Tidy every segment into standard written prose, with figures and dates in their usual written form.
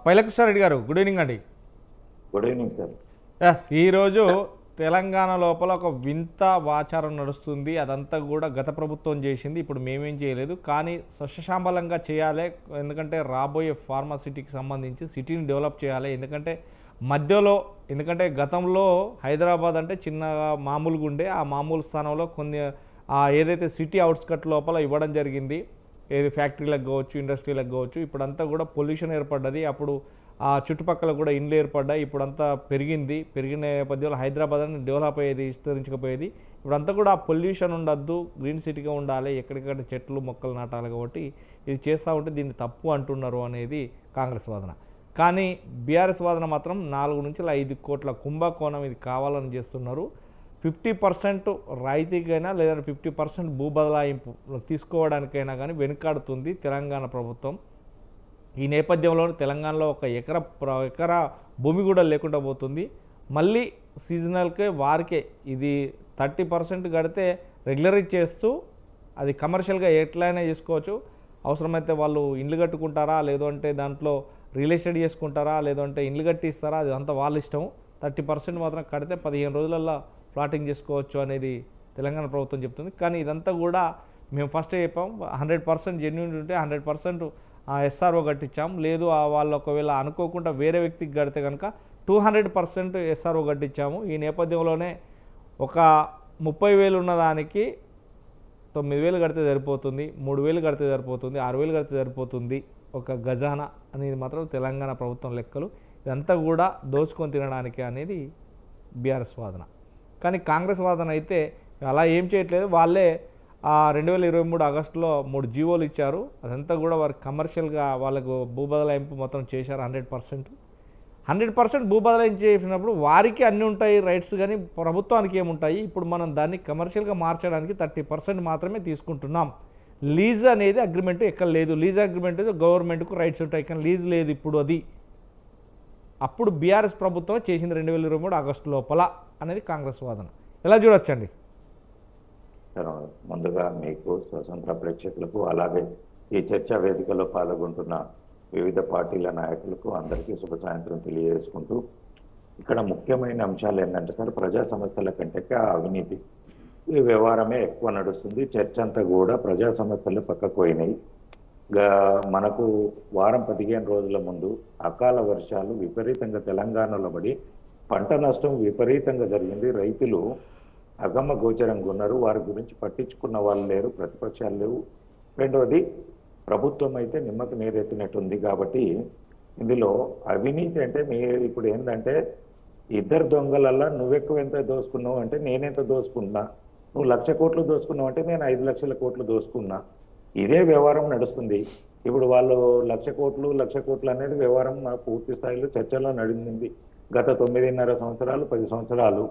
పైలకృష్ణారెడ్డి గారు good evening అండి. Good evening sir. Yes, ఈరోజు తెలంగాణ లోపల ఒక వింత ఆచారం నడుస్తుంది. అదంతా కూడా గత ప్రభుత్వం చేసింది, ఇప్పుడు మేమేం చేయలేదు. కానీ సస్యశాంబలంగా చేయాలి, ఎందుకంటే రాబోయే ఫార్మాసిటీకి సంబంధించి సిటీని డెవలప్ చేయాలి. ఎందుకంటే గతంలో హైదరాబాద్ అంటే చిన్నగా మామూలుగా ఉండే, ఆ మామూలు స్థానంలో కొన్ని ఏదైతే సిటీ అవుట్స్కట్ లోపల ఇవ్వడం జరిగింది, ఏది ఫ్యాక్టరీలకు కావచ్చు, ఇండస్ట్రీలకు కావచ్చు. ఇప్పుడంతా కూడా పొల్యూషన్ ఏర్పడ్డది. అప్పుడు ఆ చుట్టుపక్కల కూడా ఇండ్లు ఏర్పడ్డాయి. ఇప్పుడంతా పెరిగిన నేపథ్యంలో హైదరాబాద్ అని డెవలప్ అయ్యేది, విస్తరించకపోయేది. ఇప్పుడంతా కూడా పొల్యూషన్ ఉండద్దు, గ్రీన్ సిటీగా ఉండాలి, ఎక్కడికక్కడ చెట్లు మొక్కలు నాటాలి. కాబట్టి ఇది చేస్తూ ఉంటే దీన్ని తప్పు అంటున్నారు అనేది కాంగ్రెస్ వాదన. కానీ బీఆర్ఎస్ వాదన మాత్రం 4 నుంచి 5 కోట్ల కుంభకోణం ఇది కావాలని చేస్తున్నారు. 50% రాయితీకైనా లేదంటే 50% భూ బదలాయింపు తీసుకోవడానికైనా కానీ వెనుకాడుతుంది తెలంగాణ ప్రభుత్వం. ఈ నేపథ్యంలో తెలంగాణలో ఒక ఎకరా భూమి కూడా లేకుండా పోతుంది. మళ్ళీ సీజనల్కే వారికే ఇది 30% కడితే రెగ్యులరైజ్ చేస్తూ అది కమర్షియల్గా ఎట్లయినా చేసుకోవచ్చు. అవసరమైతే వాళ్ళు ఇండ్లు కట్టుకుంటారా, లేదంటే దాంట్లో రియల్ ఎస్టేట్ చేసుకుంటారా, లేదంటే ఇండ్లు కట్టిస్తారా, అది అంతా వాళ్ళ ఇష్టం. 30% మాత్రం కడితే 15 రోజులలో ప్లాటింగ్ చేసుకోవచ్చు అనేది తెలంగాణ ప్రభుత్వం చెప్తుంది. కానీ ఇదంతా కూడా మేము ఫస్టే చెప్పాం, 100% జెన్యూన్ ఉంటే 100% ఎస్ఆర్ఓ కట్టించాం. లేదు వాళ్ళు ఒకవేళ అనుకోకుండా వేరే వ్యక్తికి కడితే కనుక 200% ఎస్ఆర్ఓ కట్టించాము. ఈ నేపథ్యంలోనే ఒక 30,000 ఉన్నదానికి 9,000 కడితే సరిపోతుంది, 3,000 కడితే సరిపోతుంది, 6,000 కడితే సరిపోతుంది ఒక గజానా అనేది మాత్రం తెలంగాణ ప్రభుత్వం లెక్కలు. ఇదంతా కూడా దోచుకొని తినడానికి అనేది బీఆర్ఎస్ వాదన. కానీ కాంగ్రెస్ వాదన అయితే అలా ఏం చేయట్లేదు. వాళ్ళే 2023 ఆగస్టులో 3 జీవోలు ఇచ్చారు. అదంతా కూడా వారు కమర్షియల్గా వాళ్ళకు భూ బదలాయింపు మొత్తం చేశారు. 100% భూ బదలాయింపు చేసినప్పుడు వారికి అన్నీ ఉంటాయి రైట్స్, కానీ ప్రభుత్వానికి ఏముంటాయి. ఇప్పుడు మనం దాన్ని కమర్షియల్గా మార్చడానికి 30% మాత్రమే తీసుకుంటున్నాం. లీజ్ అనేది అగ్రిమెంట్ ఎక్కడ లేదు. లీజ్ అగ్రిమెంట్ గవర్నమెంట్కు రైట్స్ ఉంటాయి, కానీ లీజ్ లేదు ఇప్పుడు. అది అప్పుడు బీఆర్ఎస్ ప్రభుత్వం చేసింది 2023 ఆగస్టు లోపల అనేది కాంగ్రెస్ వాదన. ఎలా చూడొచ్చండి? ముందుగా మీకు, స్వతంత్ర ప్రేక్షకులకు, అలాగే ఈ చర్చా వేదికలో పాల్గొంటున్న వివిధ పార్టీల నాయకులకు అందరికీ శుభ సాయంత్రం తెలియజేసుకుంటూ, ఇక్కడ ముఖ్యమైన అంశాలు ఏంటంటే సార్, ప్రజా సమస్యల కంటే అవినీతి ఈ వ్యవహారమే ఎక్కువ నడుస్తుంది. చర్చ అంతా కూడా ప్రజా సమస్యలు పక్కకు పోయినాయి. మనకు వారం 15 రోజుల ముందు అకాల వర్షాలు విపరీతంగా తెలంగాణలో పడి పంట నష్టం విపరీతంగా జరిగింది. రైతులు అగమ్మ గోచరంగా ఉన్నారు. వారి గురించి పట్టించుకున్న వాళ్ళు లేరు, ప్రతిపక్షాలు లేవు. రెండవది, ప్రభుత్వం అయితే నిమ్మకు నీరెత్తినట్టుంది. కాబట్టి ఇందులో అవినీతి అంటే మీరు ఇప్పుడు ఏంటంటే, ఇద్దరు దొంగలల్లా నువ్వెక్కువ ఎంత దోసుకున్నావు అంటే నేనెంత దోసుకున్నా, నువ్వు 1,00,000 కోట్లు దోసుకున్నావు అంటే నేను 5,00,000 కోట్లు దోసుకున్నా. ఇదే వ్యవహారం నడుస్తుంది. ఇప్పుడు వాళ్ళు 1,00,000 కోట్లు అనేది వ్యవహారం పూర్తి స్థాయిలో చర్చలో నడిచింది. గత 9.5 సంవత్సరాలు 10 సంవత్సరాలు.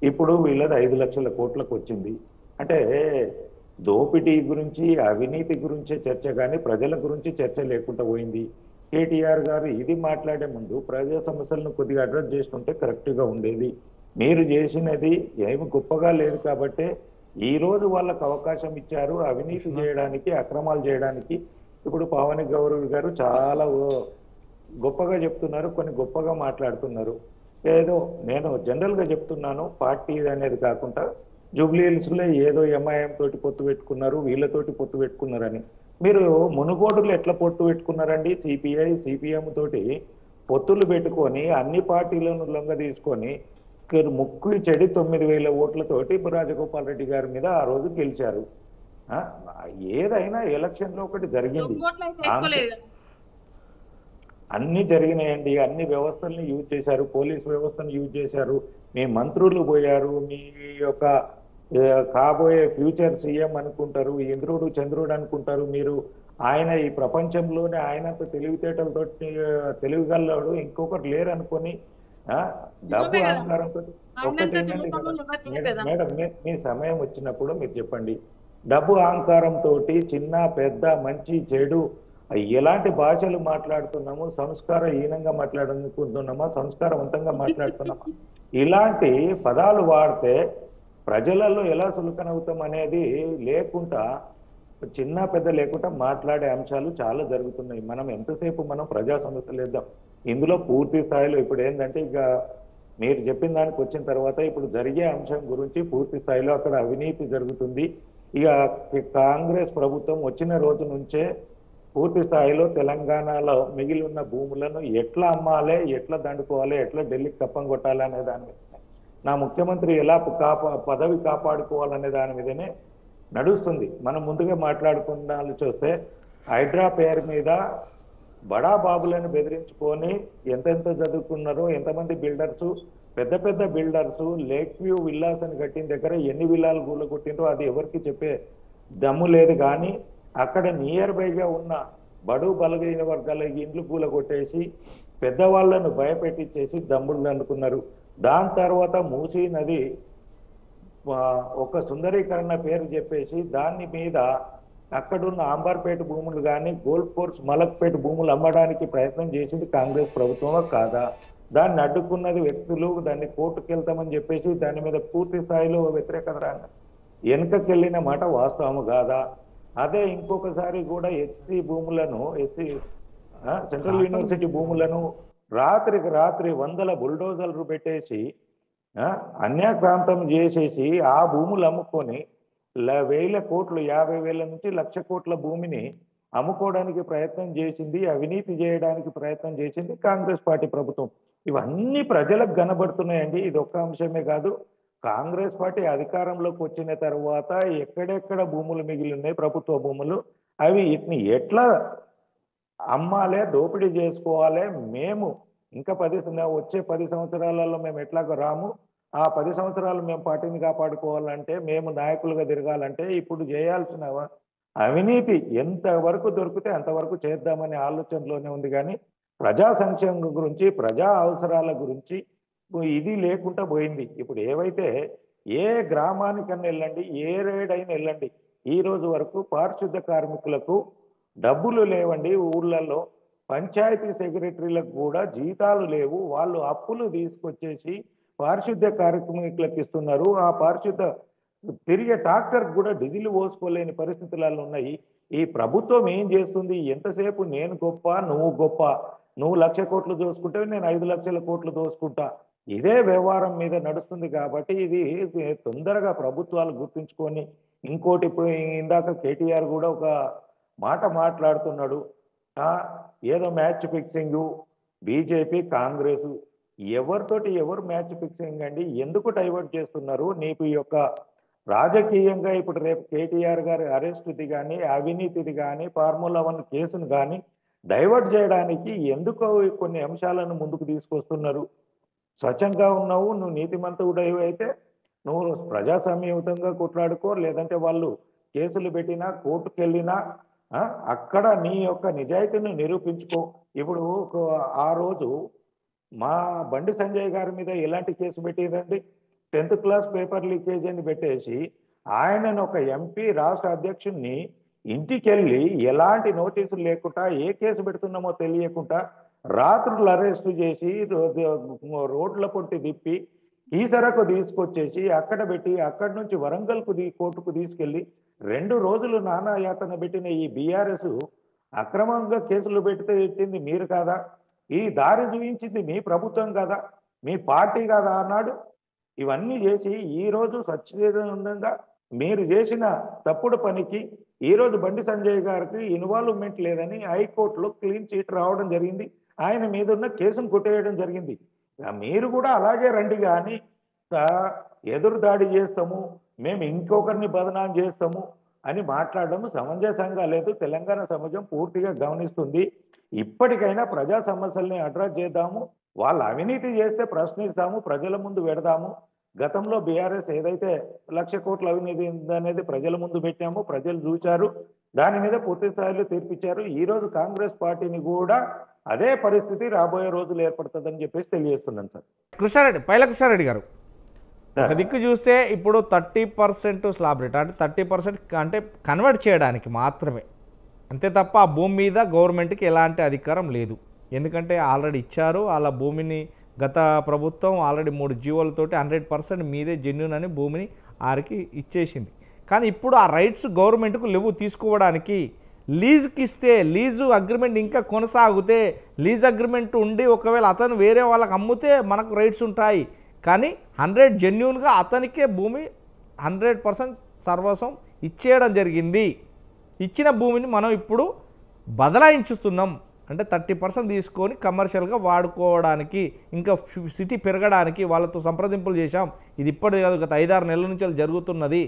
ఇప్పుడు వీళ్ళది 5,00,000 కోట్లకు వచ్చింది. అంటే దోపిడీ గురించి, అవినీతి గురించే చర్చ, కానీ ప్రజల గురించి చర్చ లేకుండా పోయింది. కేటీఆర్ గారు ఇది మాట్లాడే ముందు ప్రజా సమస్యలను కొద్దిగా అడ్రస్ చేసుకుంటే కరెక్ట్గా ఉండేది. మీరు చేసినది ఏమి గొప్పగా లేదు కాబట్టి ఈ రోజు వాళ్ళకు అవకాశం ఇచ్చారు అవినీతి చేయడానికి, అక్రమాలు చేయడానికి. ఇప్పుడు పవన్ గౌరవ్ గారు చాలా గొప్పగా చెప్తున్నారు, కొన్ని గొప్పగా మాట్లాడుతున్నారు. ఏదో నేను జనరల్గా చెప్తున్నాను, పార్టీ అనేది కాకుండా జూబ్లీ హిల్స్లో ఏదో ఎంఐఎం తోటి పొత్తు పెట్టుకున్నారు, వీళ్ళతోటి పొత్తు పెట్టుకున్నారని. మీరు మునుగోడులో ఎట్లా పొత్తు పెట్టుకున్నారండి? సిపిఎం తోటి పొత్తులు పెట్టుకొని అన్ని పార్టీలను లొంగ తీసుకొని ముక్కు చెడి 9,000 ఓట్లతోటి రాజగోపాల్ రెడ్డి గారి మీద ఆ రోజు గెలిచారు. ఏదైనా ఎలక్షన్లో ఒకటి జరిగింది, అన్ని జరిగినాయండి. అన్ని వ్యవస్థల్ని యూజ్ చేశారు, పోలీస్ వ్యవస్థను యూజ్ చేశారు, మీ మంత్రులు పోయారు, మీ యొక్క కాబోయే ఫ్యూచర్ సీఎం అనుకుంటారు, ఇంద్రుడు చంద్రుడు అనుకుంటారు మీరు. ఆయన ఈ ప్రపంచంలోనే ఆయనంత తెలివితేటలతో తెలివిగలడు ఇంకొకటి లేరు అనుకొని డబ్బు అహంకారంతో. మేడం, మీ సమయం వచ్చినప్పుడు మీరు చెప్పండి. డబ్బు అహంకారంతో చిన్న పెద్ద మంచి చెడు ఎలాంటి భాషలు మాట్లాడుతున్నాము, సంస్కారహీనంగా మాట్లాడుకుంటున్నామా, సంస్కారవంతంగా మాట్లాడుతున్నామా, ఇలాంటి పదాలు వాడితే ప్రజలలో ఎలా సులకనవుతాం అనేది లేకుండా చిన్న పెద్ద లేకుండా మాట్లాడే అంశాలు చాలా జరుగుతున్నాయి. మనం ఎంతసేపు మనం ప్రజా సమస్యలు వేద్దాం. ఇందులో పూర్తి స్థాయిలో ఇప్పుడు ఏంటంటే ఇక మీరు చెప్పిన దానికి వచ్చిన తర్వాత ఇప్పుడు జరిగే అంశం గురించి పూర్తి స్థాయిలో అక్కడ అవినీతి జరుగుతుంది. ఇక కాంగ్రెస్ ప్రభుత్వం వచ్చిన రోజు నుంచే పూర్తి స్థాయిలో తెలంగాణలో మిగిలి ఉన్న భూములను ఎట్లా అమ్మాలి, ఎట్లా దండుకోవాలి, ఎట్లా ఢిల్లీకి కప్పం కొట్టాలి అనే దాని మీద, నా ముఖ్యమంత్రి ఎలా పదవి కాపాడుకోవాలనే దాని మీదనే నడుస్తుంది. మనం ముందుగా మాట్లాడుకున్నాళ్ళు చూస్తే హైడ్రా పేరు మీద బడా బాబులను బెదిరించుకొని ఎంతెంత చదువుకున్నారో, ఎంతమంది బిల్డర్స్, పెద్ద పెద్ద బిల్డర్స్ లేక్ వ్యూ విల్లాస్ అని కట్టిన దగ్గర ఎన్ని విల్లాలు గూళ్ళ కొట్టిందో అది ఎవరికి చెప్పే దమ్ము లేదు. కానీ అక్కడ నియర్ బైగా ఉన్న బడు బలగైన వర్గాల ఇండ్లు గూల కొట్టేసి పెద్దవాళ్లను భయపెట్టించేసి దమ్ముళ్ళు అనుకున్నారు. దాని తర్వాత మూసీ నది ఒక సుందరీకరణ పేరు చెప్పేసి దాని మీద అక్కడున్న అంబర్పేట భూములు కానీ గోల్డ్ కోర్స్ మలక్పేట భూములు అమ్మడానికి ప్రయత్నం చేసింది కాంగ్రెస్ ప్రభుత్వమా కాదా? దాన్ని అడ్డుకున్నది వ్యక్తులు, దాన్ని కోర్టుకు వెళ్తామని చెప్పేసి దాని మీద పూర్తి స్థాయిలో వ్యతిరేకత వెనుకకెళ్ళిన మాట వాస్తవము కాదా? అదే ఇంకొకసారి కూడా ఎస్సీ భూములను, సెంట్రల్ యూనివర్సిటీ భూములను రాత్రికి రాత్రి వందల బుల్డోజర్లు పెట్టేసి అన్యాక్రాంతం చేసేసి ఆ భూములు అమ్ముకొని వేల కోట్లు, 50,000 నుంచి 1,00,000 కోట్ల భూమిని అమ్ముకోవడానికి ప్రయత్నం చేసింది, అవినీతి చేయడానికి ప్రయత్నం చేసింది కాంగ్రెస్ పార్టీ ప్రభుత్వం. ఇవన్నీ ప్రజలకు కనబడుతున్నాయండి. ఇది ఒక్క అంశమే కాదు. కాంగ్రెస్ పార్టీ అధికారంలోకి వచ్చిన తర్వాత ఎక్కడెక్కడ భూములు మిగిలి ఉన్నాయి, ప్రభుత్వ భూములు, అవి వీటిని ఎట్లా అమ్మాలే, దోపిడీ చేసుకోవాలి, మేము ఇంకా వచ్చే 10 సంవత్సరాలలో మేము ఎట్లాగో రాము, ఆ 10 సంవత్సరాలు మేము పార్టీని కాపాడుకోవాలంటే, మేము నాయకులుగా తిరగాలంటే ఇప్పుడు చేయాల్సిన అవినీతి ఎంతవరకు దొరికితే అంతవరకు చేద్దామనే ఆలోచనలోనే ఉంది. కానీ ప్రజా సంక్షేమం గురించి, ప్రజా అవసరాల గురించి ఇది లేకుండా పోయింది. ఇప్పుడు ఏవైతే ఏ గ్రామానికన్నా వెళ్ళండి, ఏ రేడైనా వెళ్ళండి, ఈ రోజు వరకు పారిశుద్ధ కార్మికులకు డబ్బులు లేవండి. ఊళ్ళల్లో పంచాయతీ సెక్రటరీలకు కూడా జీతాలు లేవు. వాళ్ళు అప్పులు తీసుకొచ్చేసి పారిశుద్ధ్య కార్మికులకు ఇస్తున్నారు. ఆ పారిశుద్ధ తిరిగే ట్రాక్టర్ కూడా డీజిల్ పోసుకోలేని పరిస్థితులలో ఉన్నాయి. ఈ ప్రభుత్వం ఏం చేస్తుంది? ఎంతసేపు నేను గొప్ప, నువ్వు గొప్ప, నువ్వు 1,00,000 కోట్లు దోసుకుంటే నేను 5,00,000 కోట్లు దోసుకుంటా, ఇదే వ్యవహారం మీద నడుస్తుంది. కాబట్టి ఇది తొందరగా ప్రభుత్వాలు గుర్తుంచుకొని, ఇంకోటి ఇప్పుడు ఇందాక కేటీఆర్ కూడా ఒక మాట మాట్లాడుతున్నాడు, ఏదో మ్యాచ్ ఫిక్సింగ్ బీజేపీ కాంగ్రెస్, ఎవరితోటి ఎవరు మ్యాచ్ ఫిక్సింగ్ అండి? ఎందుకు డైవర్ట్ చేస్తున్నారు? నీకు ఈ యొక్క రాజకీయంగా ఇప్పుడు రేపు కేటీఆర్ గారి అరెస్టుది కానీ, అవినీతిది కానీ, ఫార్ములా 1 కేసును కానీ డైవర్ట్ చేయడానికి ఎందుకు కొన్ని అంశాలను ముందుకు తీసుకొస్తున్నారు? స్వచ్ఛంగా ఉన్నావు, నువ్వు నీతిమంతుడు అయితే నువ్వు ప్రజాస్వామ్యయుతంగా కొట్లాడుకో, లేదంటే వాళ్ళు కేసులు పెట్టినా, కోర్టుకు వెళ్ళినా అక్కడ నీ యొక్క నిజాయితీని నిరూపించుకో. ఇప్పుడు ఆ రోజు మా బండి సంజయ్ గారి మీద ఎలాంటి కేసు పెట్టిందండి? 10th క్లాస్ పేపర్ లీకేజ్ అని పెట్టేసి ఆయనను ఒక ఎంపీ, రాష్ట్ర అధ్యక్షుడిని ఇంటికెళ్ళి ఎలాంటి నోటీసులు లేకుండా, ఏ కేసు పెడుతున్నామో తెలియకుండా రాత్రులు అరెస్టు చేసి రోడ్ల పొట్టి తిప్పి కీసరకు తీసుకొచ్చేసి అక్కడ పెట్టి, అక్కడి నుంచి వరంగల్కు కోర్టుకు తీసుకెళ్లి 2 రోజులు నానా యాతన పెట్టిన ఈ బీఆర్ఎస్ అక్రమంగా కేసులు పెట్టింది మీరు కాదా? ఈ దారి చూపించింది మీ ప్రభుత్వం కదా, మీ పార్టీ కాదా అన్నాడు. ఇవన్నీ చేసి ఈరోజు సచ్చేదంగా మీరు చేసిన తప్పుడు పనికి ఈరోజు బండి సంజయ్ గారికి ఇన్వాల్వ్మెంట్ లేదని హైకోర్టులో క్లీన్ చీట్ రావడం జరిగింది. ఆయన మీద ఉన్న కేసును కొట్టేయడం జరిగింది. మీరు కూడా అలాగే రండి, కానీ ఎదురు దాడి చేస్తాము, మేము ఇంకొకరిని బదనాం చేస్తాము అని మాట్లాడడం సమంజసంగా లేదు. తెలంగాణ సమాజం పూర్తిగా గమనిస్తుంది. ఇప్పటికైనా ప్రజా సమస్యల్ని అడ్రస్ చేద్దాము, వాళ్ళు అవినీతి చేస్తే ప్రశ్నిస్తాము, ప్రజల ముందు పెడదాము. గతంలో బీఆర్ఎస్ ఏదైతే 1,00,000 కోట్ల అవినీతి అనేది ప్రజల ముందు పెట్టామో, ప్రజలు చూశారు, దాని మీద పూర్తి స్థాయిలో తీర్పిచ్చారు. ఈ రోజు కాంగ్రెస్ పార్టీని కూడా అదే పరిస్థితి రాబోయే రోజులు ఏర్పడుతుందని చెప్పేసి తెలియజేస్తున్నాను సార్. పైల కృష్ణారెడ్డి గారు, ఒక దిక్కు చూస్తే ఇప్పుడు 30% స్లాబ్ రేట్ అంటే 30% అంటే కన్వర్ట్ చేయడానికి మాత్రమే, అంతే తప్ప ఆ భూమి మీద గవర్నమెంట్కి ఎలాంటి అధికారం లేదు. ఎందుకంటే ఆల్రెడీ ఇచ్చారు, అలా భూమిని గత ప్రభుత్వం ఆల్రెడీ 3 జీవోలతోటి 100% మీదే జెన్యూన్ అని భూమిని ఆరికి ఇచ్చేసింది. కానీ ఇప్పుడు ఆ రైట్స్ గవర్నమెంట్కు లేవు తీసుకోవడానికి. లీజుకి ఇస్తే లీజు అగ్రిమెంట్ ఇంకా కొనసాగితే లీజ్ అగ్రిమెంట్ ఉండి ఒకవేళ అతను వేరే వాళ్ళకి అమ్మితే మనకు రైట్స్ ఉంటాయి. కానీ 100 జెన్యూన్గా అతనికే భూమి 100% సర్వస్వం ఇచ్చేయడం జరిగింది. ఇచ్చిన భూమిని మనం ఇప్పుడు బదలాయించుతున్నాం. అంటే 30% తీసుకొని కమర్షియల్గా వాడుకోవడానికి, ఇంకా సిటీ పెరగడానికి వాళ్ళతో సంప్రదింపులు చేశాం. ఇది ఇప్పటిది కాదు, గత 5-6 నెలల నుంచి అది జరుగుతున్నది.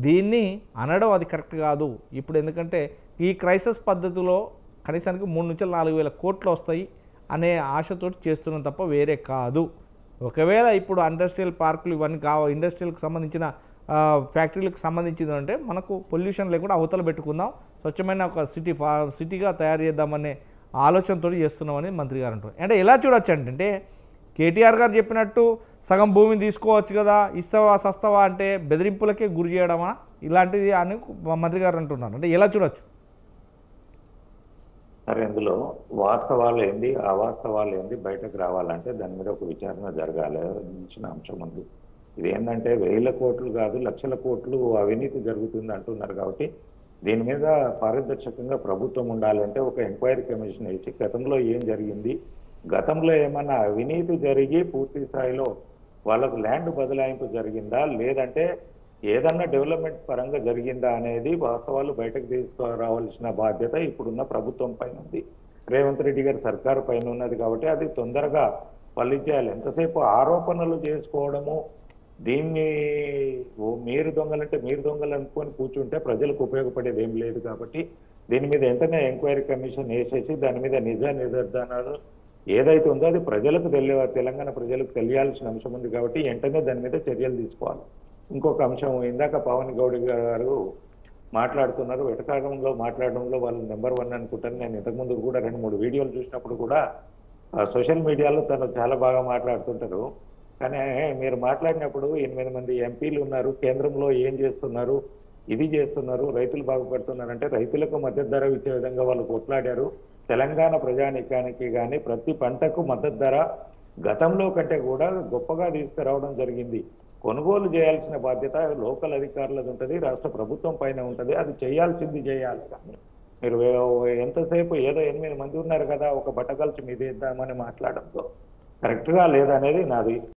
దీన్ని అనడం అది కరెక్ట్ కాదు. ఇప్పుడు ఎందుకంటే ఈ క్రైసిస్ పద్ధతిలో కనీసానికి 3-4 వేల కోట్లు వస్తాయి అనే ఆశతోటి చేస్తున్నాం తప్ప వేరే కాదు. ఒకవేళ ఇప్పుడు ఇండస్ట్రియల్ పార్కులు ఇవన్నీ ఇండస్ట్రియల్కి సంబంధించిన ఫ్యాక్టరీలకు సంబంధించింది అంటే మనకు పొల్యూషన్ లేకుండా అవతల పెట్టుకుందాం, స్వచ్ఛమైన ఒక సిటీగా తయారు చేద్దామనే ఆలోచనతో చేస్తున్నామని మంత్రి గారు అంటారు. అంటే ఎలా చూడొచ్చు అంటే కేటీఆర్ గారు చెప్పినట్టు సగం భూమిని తీసుకోవచ్చు కదా, ఇస్తావా సస్తావా అంటే బెదిరింపులకే గురి చేయడమా ఇలాంటిది అని మంత్రి గారు అంటున్నారు. అంటే ఎలా చూడొచ్చు? సరే, ఇందులో వాస్తవాలు ఏంది అవాస్తవాలు ఏంది బయటకు రావాలంటే దాని మీద ఒక విచారణ జరగాల్సిన అంశం ఉంది. ఇది ఏంటంటే 1000 కోట్లు కాదు, లక్షల కోట్లు అవినీతి జరుగుతుంది అంటున్నారు. కాబట్టి దీని మీద పారదర్శకంగా ప్రభుత్వం ఉండాలంటే ఒక ఎంక్వైరీ కమిషన్ వేసి గతంలో ఏం జరిగింది, గతంలో ఏమన్నా అవినీతి జరిగి పూర్తి స్థాయిలో వాళ్ళకు ల్యాండ్ బదలాయింపు జరిగిందా, లేదంటే ఏదన్నా డెవలప్మెంట్ పరంగా జరిగిందా అనేది వాస్తవాలు బయటకు తీసుకురావాల్సిన బాధ్యత ఇప్పుడున్న ప్రభుత్వం పైన ఉంది. రేవంత్ రెడ్డి గారి సర్కారు పైన ఉన్నది. కాబట్టి అది తొందరగా ఫలించాలి. ఎంతసేపు ఆరోపణలు చేసుకోవడము, దీన్ని మీరు దొంగలంటే మీరు దొంగలు అనుకొని కూర్చుంటే ప్రజలకు ఉపయోగపడేది ఏం లేదు. కాబట్టి దీని మీద వెంటనే ఎంక్వైరీ కమిషన్ వేసేసి దాని మీద నిజ నిర్ధారణలు ఏదైతే ఉందో అది ప్రజలకు తెలంగాణ ప్రజలకు తెలియాల్సిన అంశం ఉంది. కాబట్టి వెంటనే దాని మీద చర్యలు తీసుకోవాలి. ఇంకొక అంశం, ఇందాక పవన్ గౌడ్ గారు మాట్లాడుతున్నారు, వెటకారంలో మాట్లాడడంలో వాళ్ళు నెంబర్ 1 అనుకుంటాను. నేను ఇంతకుముందు కూడా 2-3 వీడియోలు చూసినప్పుడు కూడా సోషల్ మీడియాలో తను చాలా బాగా మాట్లాడుతుంటారు. కానీ మీరు మాట్లాడినప్పుడు 8 మంది ఎంపీలు ఉన్నారు, కేంద్రంలో ఏం చేస్తున్నారు, ఇది చేస్తున్నారు, రైతులు బాగుపడుతున్నారంటే రైతులకు మద్దతు ధర ఇచ్చే విధంగా వాళ్ళు కొట్లాడారు. తెలంగాణ ప్రజానీకానికి కానీ ప్రతి పంటకు మద్దతు ధర గతంలో కంటే కూడా గొప్పగా తీసుకురావడం జరిగింది. కొనుగోలు చేయాల్సిన బాధ్యత లోకల్ అధికారులది ఉంటుంది, రాష్ట్ర ప్రభుత్వం పైన ఉంటుంది. అది చేయాల్సింది చేయాలి. కానీ మీరు ఎంతసేపు ఏదో 8 మంది ఉన్నారు కదా ఒక బట్టకల్చి మీద ఇద్దామని మాట్లాడడంతో కరెక్ట్గా లేదనేది నాది